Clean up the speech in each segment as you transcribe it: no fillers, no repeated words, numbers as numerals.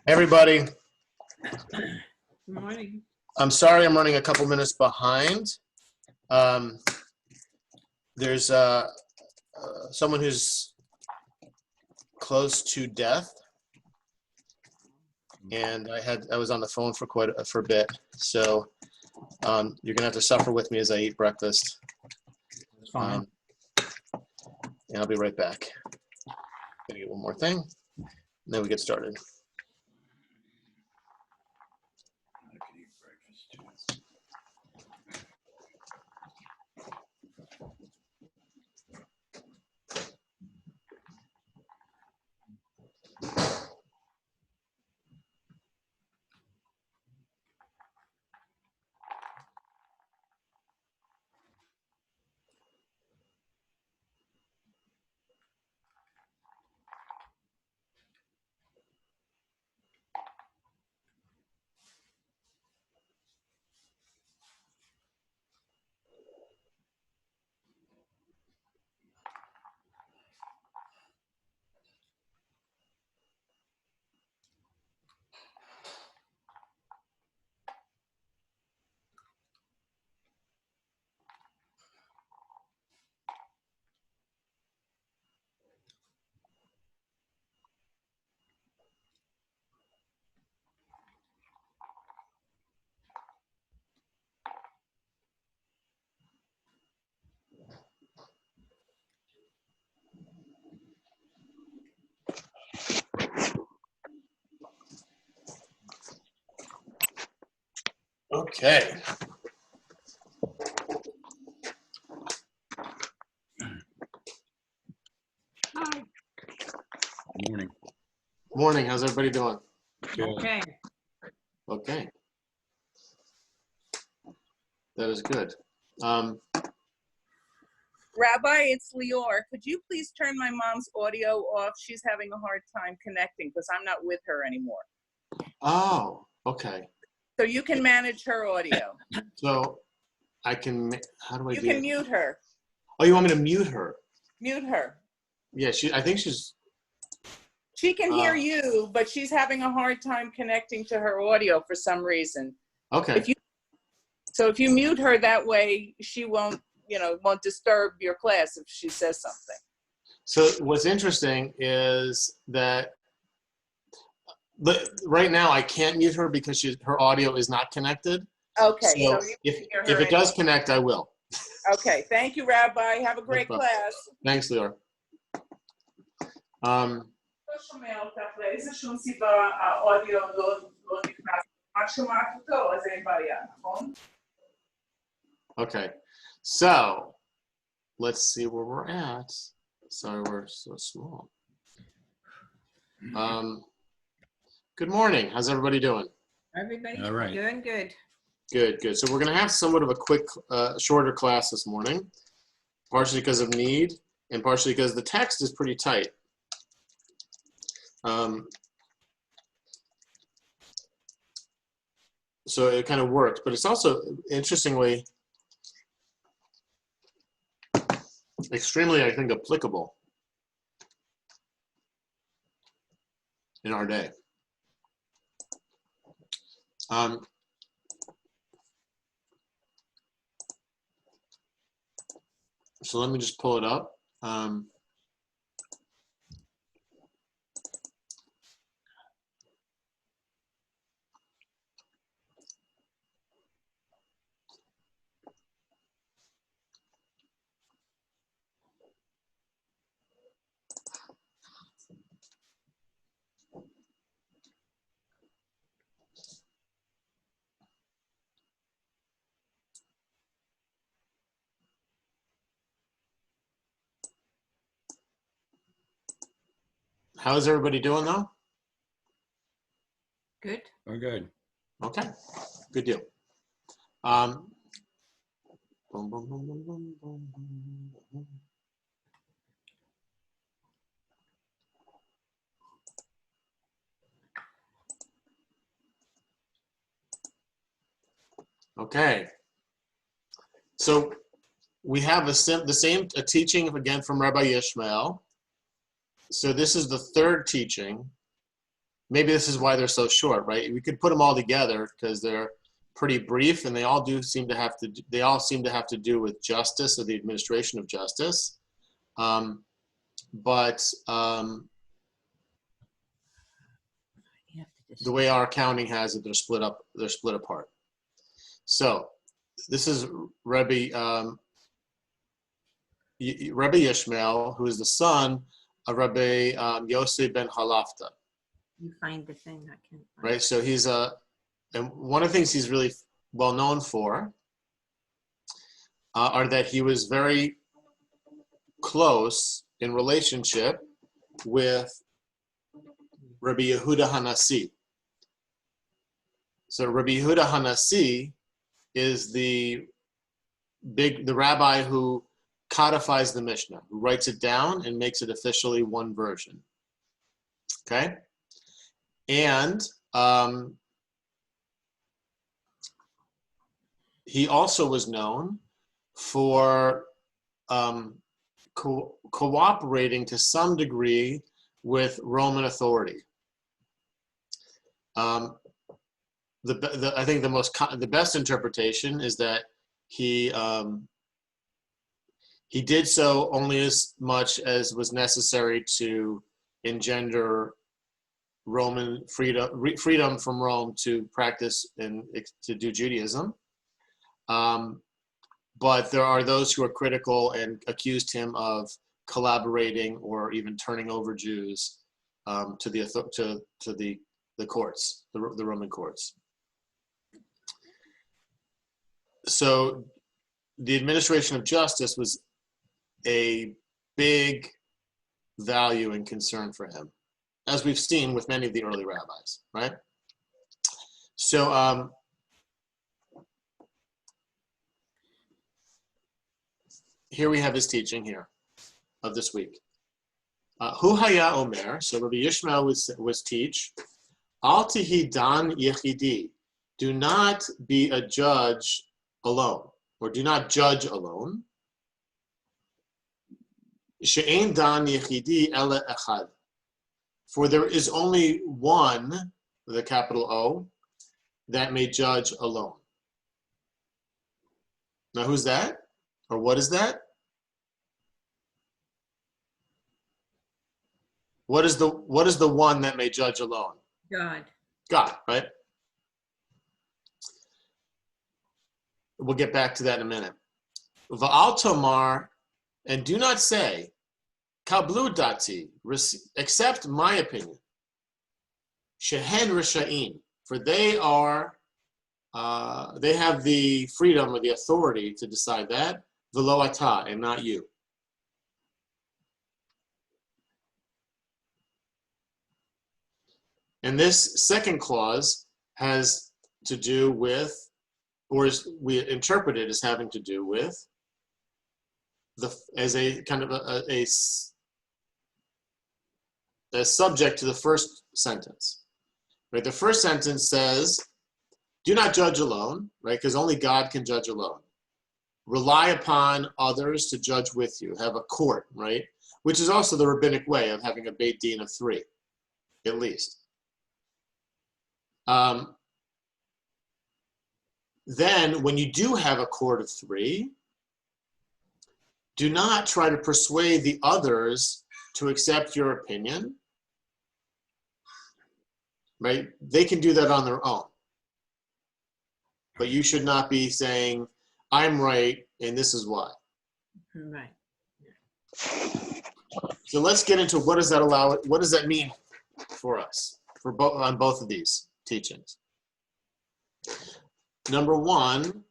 Everybody, Good morning. I'm sorry I'm running a couple minutes behind. There's someone who's close to death, and I was on the phone for a bit, so you're gonna have to suffer with me as I eat breakfast. That's fine. And I'll be right back. Gonna get one more thing, and then we get started. Okay. Hi. Morning. Morning. How's everybody doing? Good. Okay. Okay. That is good. Rabbi, it's Lior. Could you please turn my mom's audio off? She's having a hard time connecting because I'm not with her anymore. Oh, okay. So you can manage her audio. So I can. How do I You do can it? mute her. Oh, you want me to mute her? Mute her. Yeah, I think she's. She can hear you, but she's having a hard time connecting to her audio for some reason. Okay. If you mute her that way, she won't disturb your class if she says something. So what's interesting is that right now I can't mute her because her audio is not connected. Okay. So if it does connect, I will. Okay. Thank you, Rabbi. Have a great class. Thanks, Lior. איזה שום סיבה האודיו לא נכנס. רק שומעת אותו, אז אין בעיה, נכון? Okay. So let's see where we're at. Sorry, we're so small. Good morning. How's everybody doing? Everybody All right. doing good. Good, good. So we're going to have somewhat of a quick, shorter class this morning, partially because of need and partially because the text is pretty tight. So it kind of worked, but it's also, interestingly, extremely, I think, applicable in our day. So let me just pull it up. How's everybody doing though? Good. We're good. Okay, good deal. Boom, boom, boom, boom, boom, boom, boom. Okay. So we have the same teaching again from Rabbi Ishmael. So this is the third teaching. Maybe this is why they're so short, right? We could put them all together because they're pretty brief, and they all seem to have to do with justice or the administration of justice. But the way our accounting has it, they're split apart. So this is Rabbi Ishmael, who is the son of Rabbi Yosef ben Halafta. You find the thing I can't find. Right, so and one of the things he's really well known for are that he was very close in relationship with Rabbi Yehuda Hanassi. So Rabbi Yehuda Hanassi is the rabbi who codifies the Mishnah, who writes it down and makes it officially one version. Okay? And he also was known for cooperating to some degree with Roman authority. I think the best interpretation is that he did so only as much as was necessary to engender Roman freedom from Rome to practice and to do Judaism. But there are those who are critical and accused him of collaborating or even turning over Jews to the courts, the Roman courts. So the administration of justice was a big value and concern for him, as we've seen with many of the early rabbis, right? So here we have his teaching here of this week. Hu haya omer, so Rabbi Yishmael was teach, al tihi dan yechidi, do not be a judge alone, or do not judge alone. She'ein dan yechidi ele echad, for there is only one, with a capital O, that may judge alone. Now who's that? Or what is that? What is the one that may judge alone? God. God, right? We'll get back to that in a minute. Va'al tomar, and do not say, kablu dati, accept my opinion. Shehen risha'in, for they have the freedom or the authority to decide that. V'lo ata, and not you. And this second clause has to do with, or we interpret it as having to do with, as a kind of a subject to the first sentence. Right? The first sentence says, do not judge alone, right? Because only God can judge alone. Rely upon others to judge with you. Have a court, right? Which is also the rabbinic way of having a Beit Din of 3, at least. Then, when you do have a court of 3, do not try to persuade the others to accept your opinion. Right? They can do that on their own. But you should not be saying, I'm right, and this is why. Right. So let's get into what does that mean for us, on both of these teachings. Number one,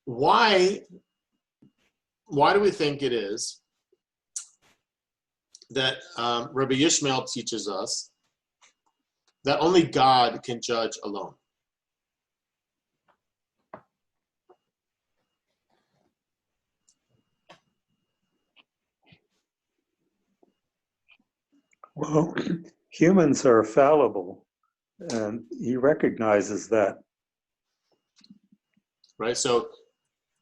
why do we think it is that Rabbi Yishmael teaches us that only God can judge alone? Well, humans are fallible, And he recognizes that. Right? So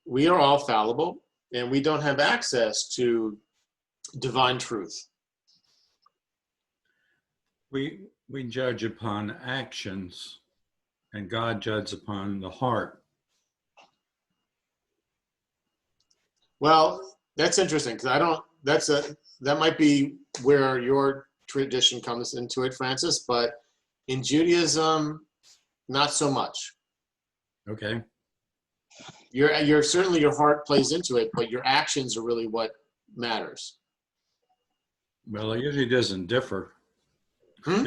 we are all fallible, and we don't have access to divine truth. We judge upon actions, and God judges upon the heart. Well, that's interesting because that might be where your tradition comes into it, Francis, but in Judaism, not so much. Okay. You're certainly, your heart plays into it, but your actions are really what matters. Well, it usually doesn't differ. Hmm?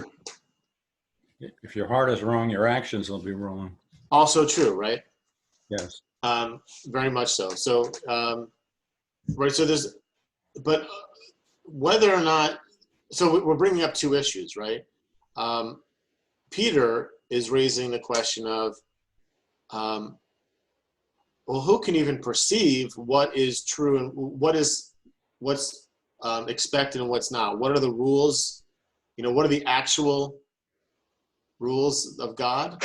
If your heart is wrong, your actions will be wrong. Also true, right? Yes. Very much so. So, right. So but whether or not, so we're bringing up two issues, right? Peter is raising the question of, well, who can even perceive what is true and what's expected and what's not? What are the rules? What are the actual rules of God?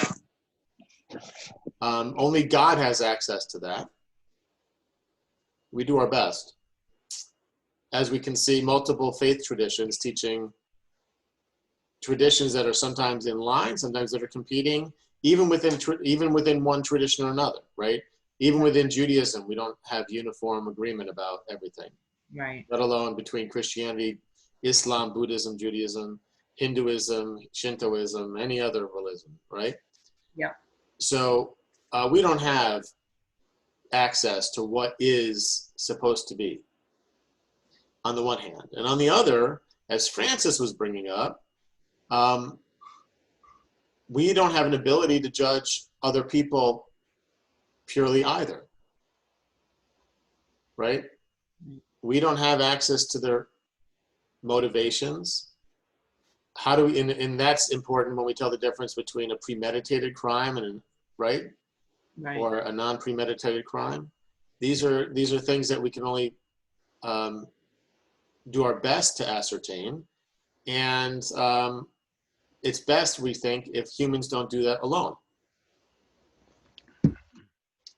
Only God has access to that. We do our best. As we can see, multiple faith traditions teaching traditions that are sometimes in line, sometimes that are competing, even within one tradition or another, right? Even within Judaism, we don't have uniform agreement about everything. Right. Let alone between Christianity, Islam, Buddhism, Judaism, Hinduism, Shintoism, any other religion, right? Yeah. So we don't have access to what is supposed to be, on the one hand. And on the other, as Francis was bringing up, we don't have an ability to judge other people purely either, right? We don't have access to their motivations. How do we, and that's important when we tell the difference between a premeditated crime and, right? Right. Or a non-premeditated crime. These are things that we can only do our best to ascertain. And it's best, we think, if humans don't do that alone.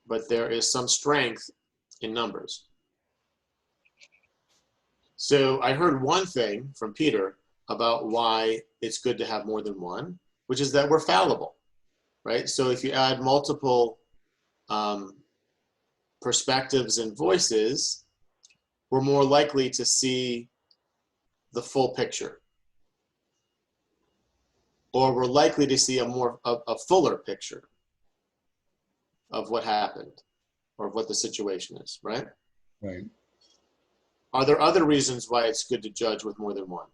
But there is some strength in numbers. So I heard one thing from Peter about why it's good to have more than one, which is that we're fallible, right? So if you add multiple perspectives and voices, we're more likely to see the full picture, or we're likely to see a fuller picture of what happened or of what the situation is, right? Right. Are there other reasons why it's good to judge with more than one?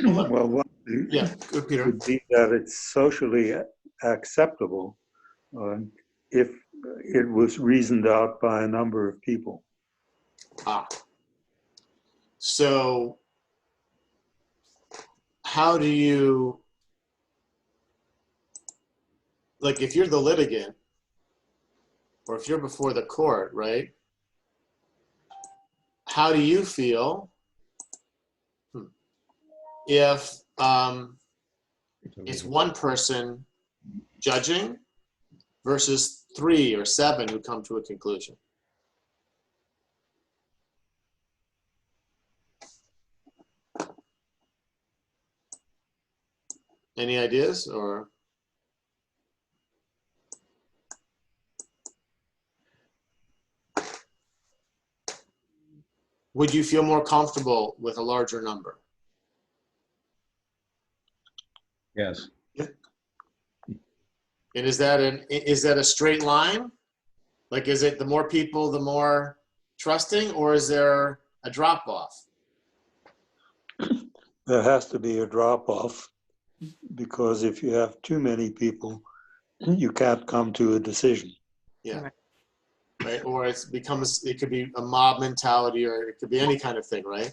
Well, one Yeah, good, Peter. would be that it's socially acceptable if it was reasoned out by a number of people. So how do you, like, if you're the litigant or if you're before the court, right? How do you feel if it's one person judging versus 3 or 7 who come to a conclusion? Any ideas, or? Would you feel more comfortable with a larger number? Yes. And is that a straight line? Like, is it the more people, the more trusting, or is there a drop off? There has to be a drop-off, because if you have too many people, you can't come to a decision. Yeah. Right. Or it could be a mob mentality, or it could be any kind of thing, right?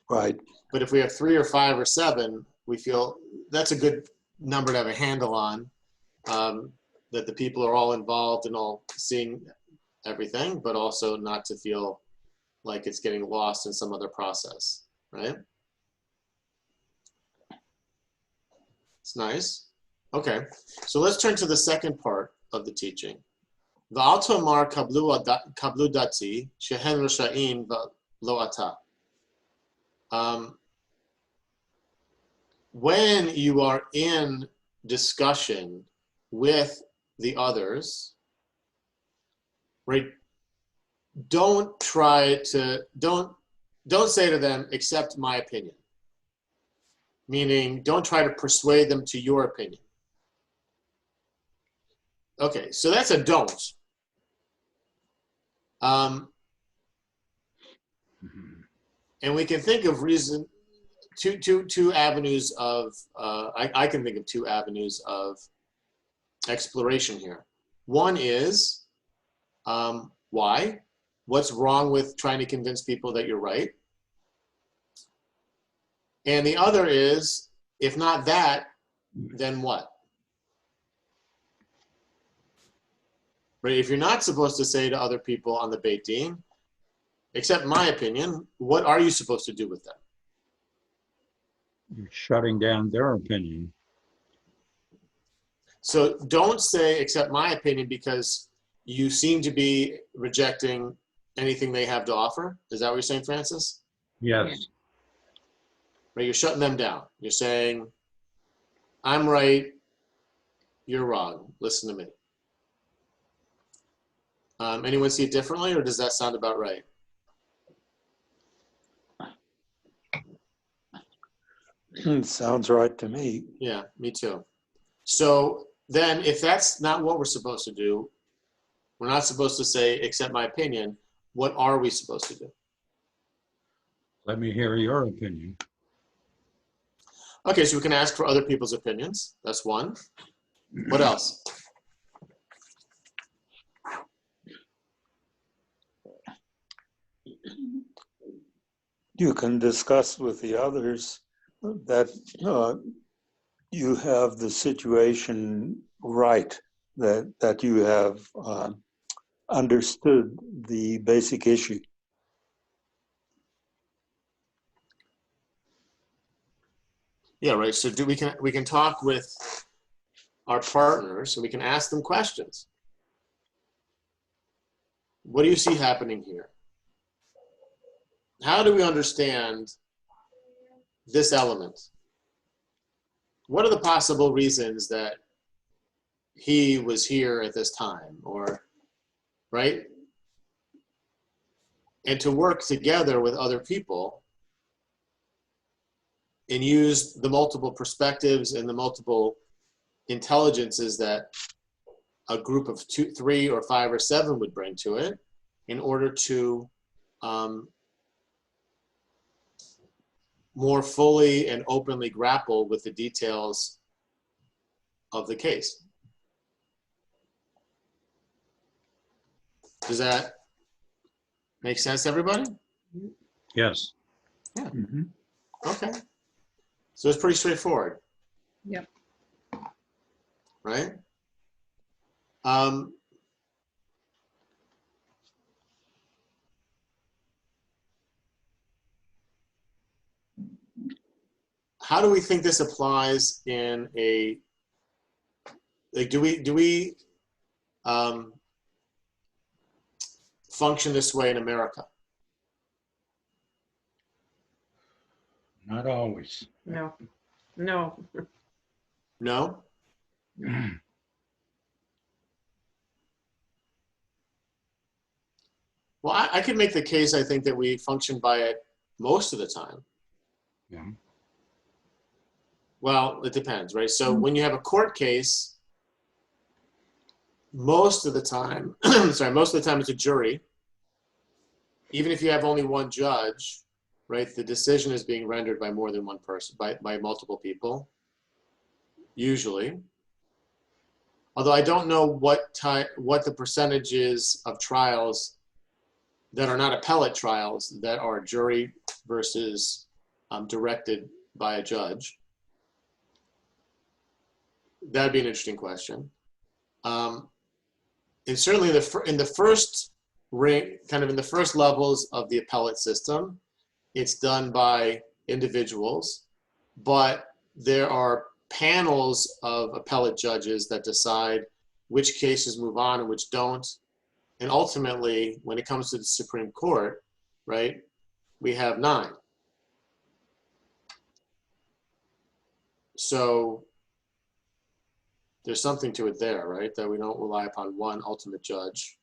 Right. But if we have 3 or 5 or 7, we feel that's a good number to have a handle on. that the people are all involved and all seeing everything, but also not to feel like it's getting lost in some other process, right? It's nice. Okay, so let's turn to the second part of the teaching. V'al tomar kablu dati shehen rasha'im lo ata. When you are in discussion with the others, right? Don't say to them, accept my opinion. Meaning, don't try to persuade them to your opinion. Okay, so that's a don't. And we can think of two avenues of, I can think of two avenues of exploration here. One is, why? What's wrong with trying to convince people that you're right? And the other is, if not that, then what? Right? If you're not supposed to say to other people on the Beit Din, accept my opinion, what are you supposed to do with them? You're shutting down their opinion. So don't say, accept my opinion, because you seem to be rejecting anything they have to offer. Is that what you're saying, Francis? Yes. Right? You're shutting them down. You're saying, I'm right, you're wrong. Listen to me. Anyone see it differently, or does that sound about right? Sounds right to me. Yeah, me too. So then if that's not what we're supposed to do, we're not supposed to say, accept my opinion, what are we supposed to do? Let me hear your opinion. Okay, so we can ask for other people's opinions. That's one. What else? You can discuss with the others that you have the situation right, that you have understood the basic issue. Yeah, right. So we can talk with our partners and we can ask them questions. What do you see happening here? How do we understand this element? What are the possible reasons that he was here at this time, or, right? And to work together with other people and use the multiple perspectives and the multiple intelligences that a group of 2, 3, or 5, or 7 would bring to it in order to more fully and openly grapple with the details of the case. Does that make sense to everybody? Yes. Yeah. Mm-hmm. Okay. So it's pretty straightforward. Yep. Right? How do we think this applies in a, like, do we function this way in America? Not always. No, no. No? Well, I could make the case, I think, that we function by it most of the time. Yeah. Well, it depends, right? So when you have a court case, most of the time, most of the time it's a jury. Even if you have only one judge, right, the decision is being rendered by more than one person, by multiple people, usually. Although I don't know what the percentage is of trials that are not appellate trials that are jury versus directed by a judge. That'd be an interesting question. And certainly in the first ring, kind of in the first levels of the appellate system, it's done by individuals, but there are panels of appellate judges that decide which cases move on and which don't. And ultimately, when it comes to the Supreme Court, right, we have 9. So there's something to it there, right? That we don't rely upon one ultimate judge.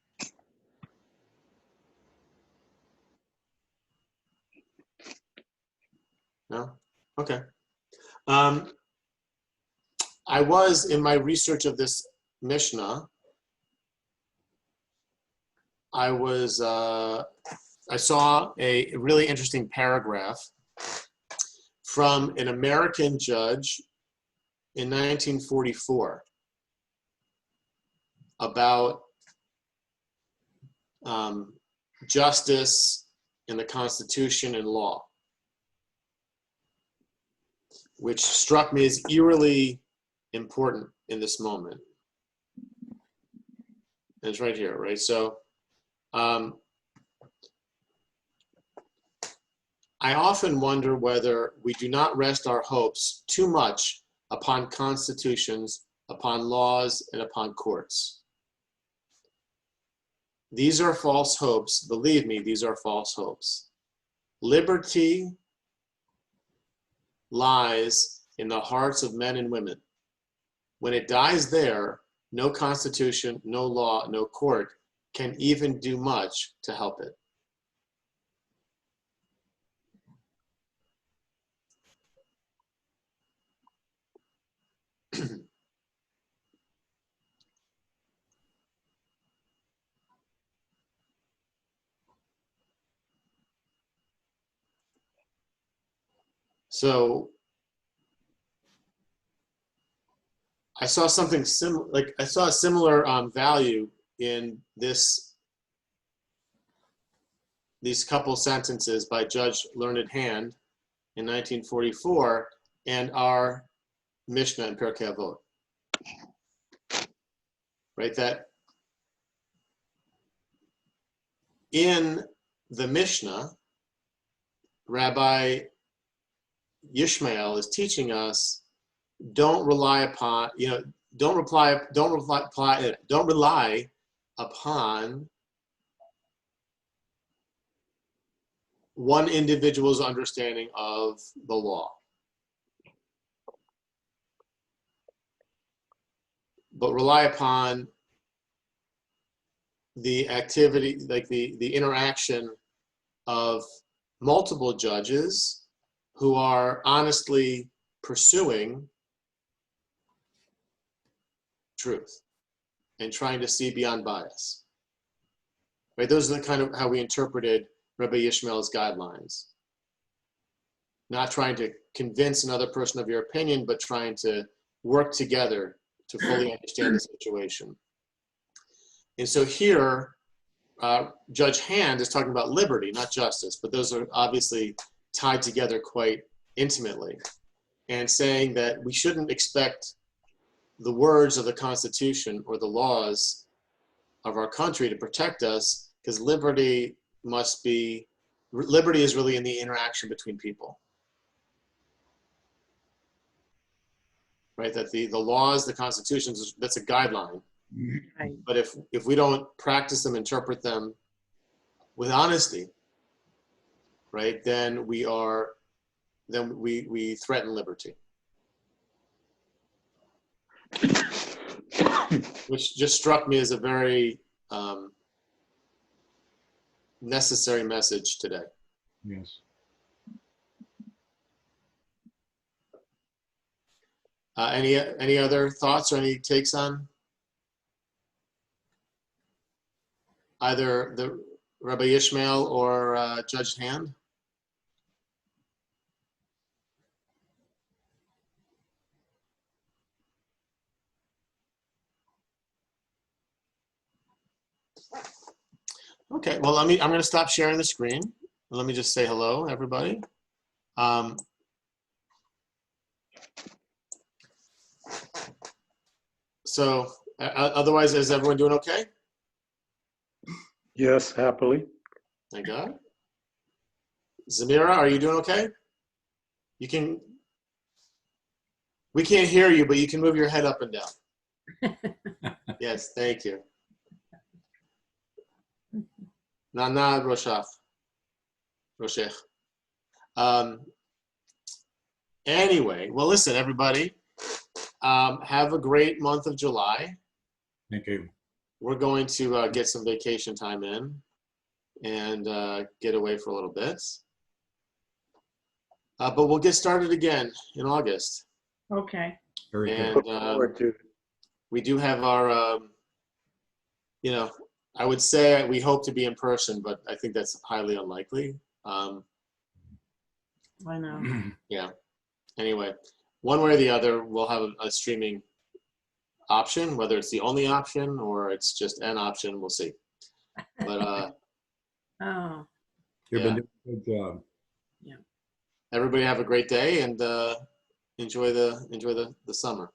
No? Okay. I was, in my research of this Mishnah, I saw a really interesting paragraph from an American judge in 1944 about justice and the Constitution and law, which struck me as eerily important in this moment. And it's right here, right? So I often wonder whether we do not rest our hopes too much upon constitutions, upon laws, and upon courts. These are false hopes. Believe me, these are false hopes. Liberty lies in the hearts of men and women. When it dies there, no constitution, no law, no court can even do much to help it. So I saw something similar, like I saw a similar value in these couple sentences by Judge Learned Hand in 1944 and our Mishnah in Pirkei Avot. Right, that in the Mishnah, Rabbi Yishmael is teaching us, don't rely upon, don't rely upon one individual's understanding of the law, but rely upon the activity, like the interaction of multiple judges who are honestly pursuing truth and trying to see beyond bias. Right? Those are the kind of how we interpreted Rabbi Yishmael's guidelines. Not trying to convince another person of your opinion, but trying to work together to fully understand the situation. And so here, Judge Hand is talking about liberty, not justice, but those are obviously tied together quite intimately, and saying that we shouldn't expect the words of the Constitution or the laws of our country to protect us, because liberty is really in the interaction between people. Right, that the laws, the constitutions, that's a guideline. Right. But if we don't practice them, interpret them with honesty, right, then we threaten liberty. Which just struck me as a very necessary message today. Yes. Any other thoughts or any takes on either the Rabbi Yishmael or Judge Hand? Okay, well, I'm going to stop sharing the screen. Let me just say hello, everybody. So Otherwise, is everyone doing okay? Yes, happily. Thank God. Zamira, are you doing okay? You can. We can't hear you, but you can move your head up and down. Yes, thank you. Nana Roshaf. Roshech. Anyway, well, listen, everybody. Have a great month of July. Thank you. We're going to get some vacation time in and get away for a little bit. But we'll get started again in August. Okay. Very good. And Look forward to it. we do have our, I would say we hope to be in person, but I think that's highly unlikely. I know. Yeah. Anyway, one way or the other, we'll have a streaming option, whether it's the only option or it's just an option, we'll see. But Oh, You've yeah. been doing a good job. Everybody have a great day and enjoy the summer.